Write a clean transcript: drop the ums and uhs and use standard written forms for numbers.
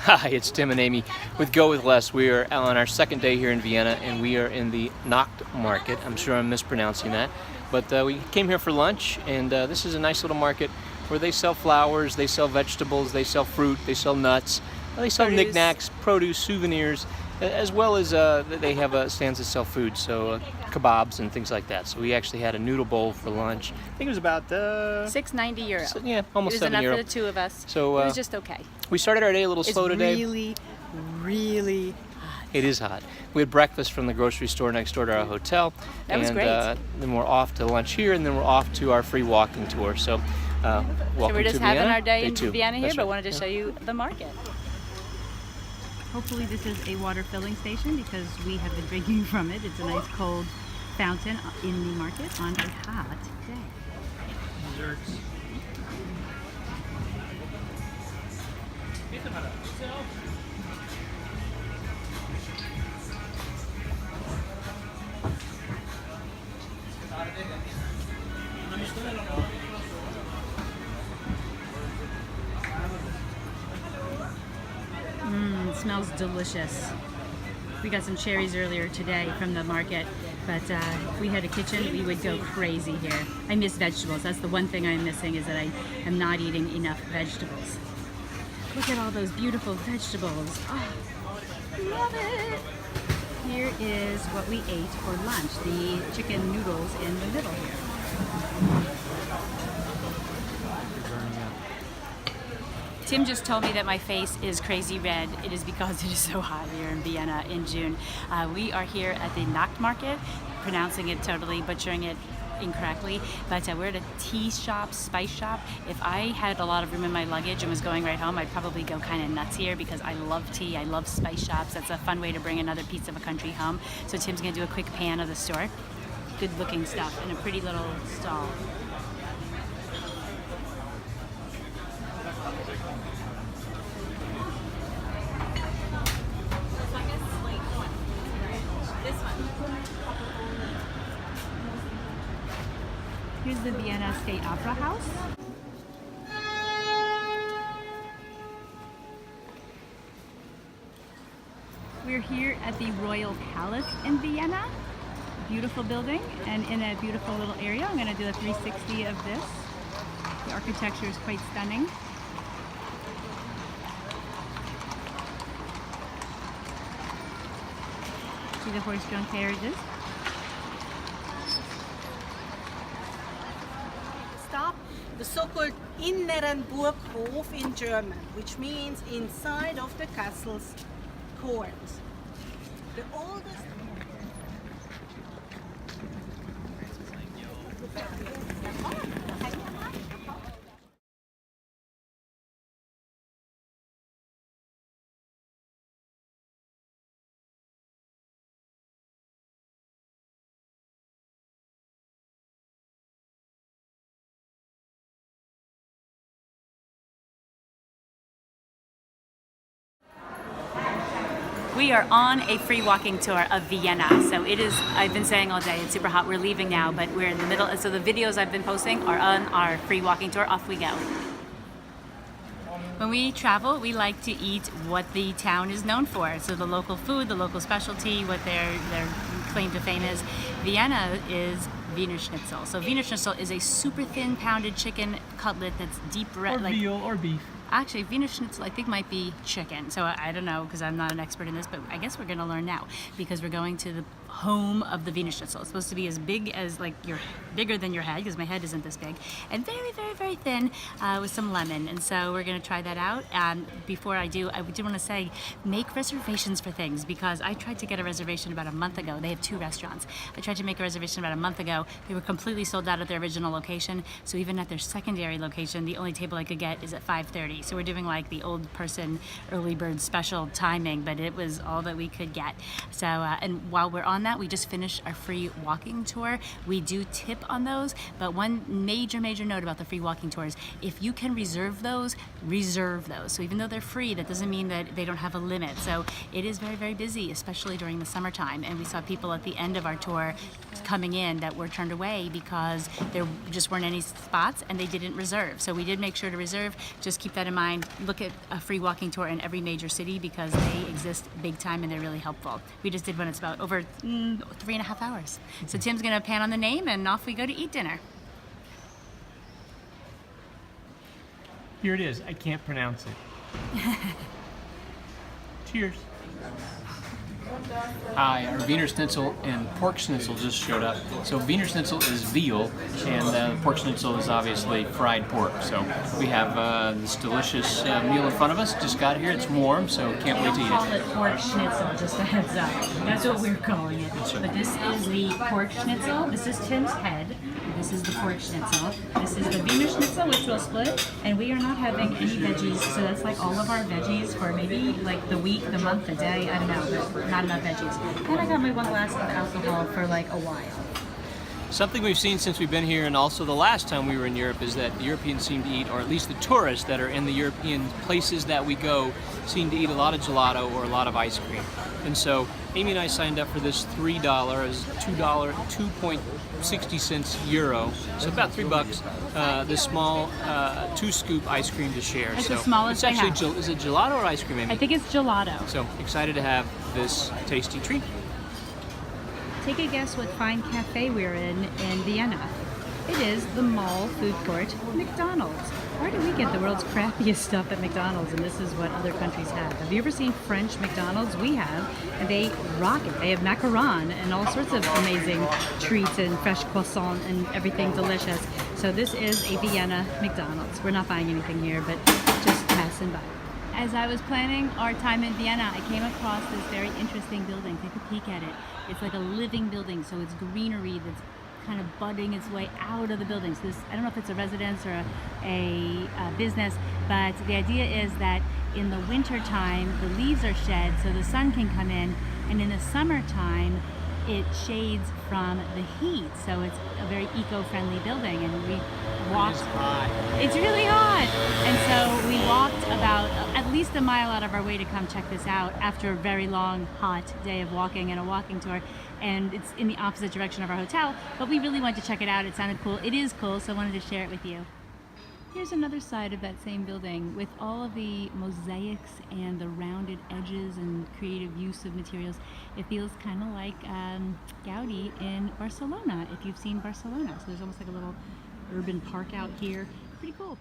Hi, it's Tim and Amy with Go With Less. We are on our second day here in Vienna, and we are in the Naschmarkt. I'm sure I'm mispronouncing that, but we came here for lunch, and this is a nice little market where they sell flowers, they sell vegetables, they sell fruit, they sell nuts, they sell knickknacks, produce, souvenirs, as well as they have stands that sell food, so kebabs and things like that. So we actually had a noodle bowl for lunch. I think it was about €6.90. So, yeah, almost €7. It was enough for the two of us. So it was just okay. We started our day a little slow today. It's really hot. It is hot. We had breakfast from the grocery store next door to our hotel. That was great. Then we're off to lunch here, and then we're off to our free walking tour. So, welcome so we're just to having Vienna. our day in two. Vienna here, That's but right. wanted to show you the market. Hopefully this is a water filling station because we have been drinking from it. It's a nice cold fountain in the market on a hot day. Desserts. It smells delicious. We got some cherries earlier today from the market, but if we had a kitchen, we would go crazy here. I miss vegetables. That's the one thing I'm missing, is that I am not eating enough vegetables. Look at all those beautiful vegetables. Oh, love it. Here is what we ate for lunch, the chicken noodles in the middle here. Tim just told me that my face is crazy red. It is because it is so hot here in Vienna in June. We are here at the Naschmarkt, pronouncing it totally, butchering it incorrectly, but we're at a tea shop, spice shop. If I had a lot of room in my luggage and was going right home, I'd probably go kind of nuts here because I love tea, I love spice shops. That's a fun way to bring another piece of a country home. So Tim's gonna do a quick pan of the store. Good looking stuff in a pretty little stall. Here's the Vienna State Opera House. We're here at the Royal Palace in Vienna. Beautiful building and in a beautiful little area. I'm going to do a 360 of this. The architecture is quite stunning. See the horse-drawn carriages. The so-called Inneren Burghof in German, which means inside of the castle's court. The oldest... We are on a free walking tour of Vienna. So it is, I've been saying all day, it's super hot. We're leaving now, but we're in the middle. So the videos I've been posting are on our free walking tour. Off we go. When we travel, we like to eat what the town is known for. So the local food, the local specialty, what their claim to fame is. Vienna is Wiener Schnitzel. So Wiener Schnitzel is a super thin pounded chicken cutlet that's deep red. Or veal or beef. Actually, Wiener Schnitzel I think might be chicken, so I don't know because I'm not an expert in this, but I guess we're gonna learn now because we're going to the home of the Wiener Schnitzel. It's supposed to be as big as, like, bigger than your head, because my head isn't this big, and very, very, very thin with some lemon. And so we're gonna try that out. And before I do want to say, make reservations for things, because I tried to get a reservation about a month ago. They have 2 restaurants. I tried to make a reservation about a month ago. They were completely sold out at their original location. So even at their secondary location, the only table I could get is at 5:30. So we're doing like the old person early bird special timing, but it was all that we could get. So and while we're on on that. We just finished our free walking tour. We do tip on those, but one major note about the free walking tours, if you can reserve those, reserve those. So even though they're free, that doesn't mean that they don't have a limit. So it is very busy, especially during the summertime. And we saw people at the end of our tour coming in that were turned away because there just weren't any spots and they didn't reserve. So we did make sure to reserve. Just keep that in mind. Look at a free walking tour in every major city because they exist big time and they're really helpful. We just did one. It's about over 3.5 hours. So Tim's gonna pan on the name and off we go to eat dinner. Here it is. I can't pronounce it. Cheers. Hi, our Wiener Schnitzel and pork Schnitzel just showed up. So Wiener Schnitzel is veal, and pork Schnitzel is obviously fried pork. So we have this delicious meal in front of us. Just got here. It's warm, so can't wait to eat Call it. it pork Schnitzel, just a heads up. That's what we're calling it. But this is the pork Schnitzel. This is Tim's head. This is the pork Schnitzel. This is the Wiener Schnitzel, which we'll split. And we are not having any veggies, so that's like all of our veggies for maybe like the week, the month, the day. I don't know, but not enough veggies. And I got my 1 glass of alcohol for like a while. Something we've seen since we've been here, and also the last time we were in Europe, is that the Europeans seem to eat, or at least the tourists that are in the European places that we go, seem to eat a lot of gelato or a lot of ice cream. And so Amy and I signed up for this $3, $2.60 euro, so about $3. This small 2-scoop ice cream to share. It's so the smallest it's actually they have. Is it gelato or ice cream, Amy? I think it's gelato. So excited to have this tasty treat. Take a guess what fine cafe we're in Vienna. It is the Mall food court, McDonald's. Why do we get the world's crappiest stuff at McDonald's and this is what other countries have? Have you ever seen French McDonald's? We have, and they rock it. They have macaron and all sorts of amazing treats and fresh croissant and everything delicious. So this is a Vienna McDonald's. We're not buying anything here, but just passing by. As I was planning our time in Vienna, I came across this very interesting building. Take a peek at it. It's like a living building, so it's greenery that's kind of budding its way out of the building. So this, I don't know if it's a residence or a business, but the idea is that in the winter time, the leaves are shed so the sun can come in, and in the summertime, it shades from the heat. So it's a very eco-friendly building, and we walked. It's hot. It's really hot, and so we walked about at least a mile out of our way to come check this out after a very long, hot day of walking and a walking tour. And it's in the opposite direction of our hotel, but we really wanted to check it out. It sounded cool. It is cool, so I wanted to share it with you. Here's another side of that same building with all of the mosaics and the rounded edges and creative use of materials. It feels kind of like Gaudi in Barcelona, if you've seen Barcelona. So there's almost like a little urban park out here. Pretty cool.